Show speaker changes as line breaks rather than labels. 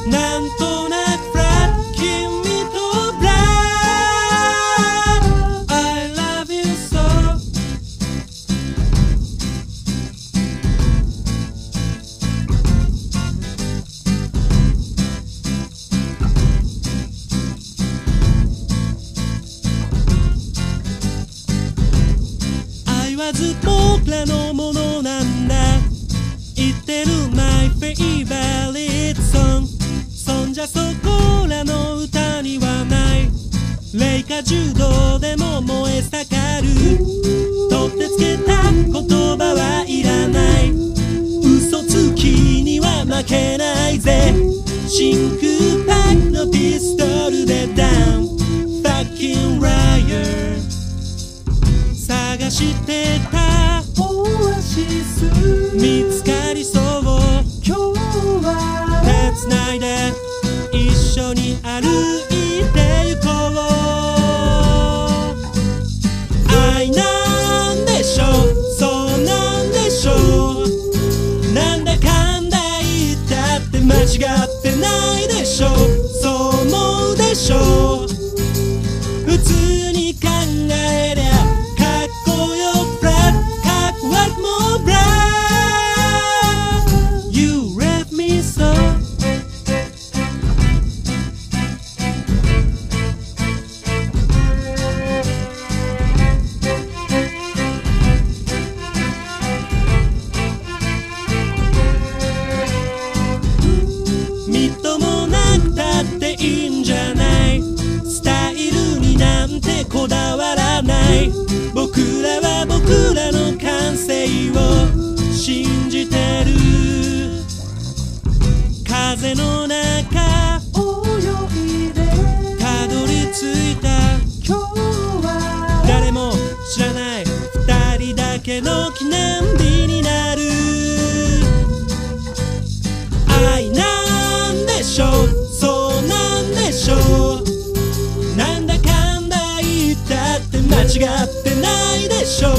なんとなくフラッ君とブラッ I love you so 愛はずっと僕らのものなんだ言ってる My favorite song そんじゃそこらの歌にはない零下10度でも燃え盛る取ってつけた言葉はいらない嘘つきには負けないぜ真空パックのピストルでダウン Fucking liar 探してたオアシス見つかりそう今日は手つないで一緒に歩いてゆこう愛なんでしょうそうなんでしょうなんだかんだ言ったって間違ってないでしょそう思うでしょ普通に考えりゃかっこよくブラッかっこ悪くもブラッみっともなくたっていいんじゃないスタイルになんてこだわらない僕らは僕らの感性を信じてる風の中泳いでたどり着いた今日は誰も知らない二人だけの記念日になる愛なんでしょうそうなんでしょうなんだかんだ言ったって間違ってないでしょ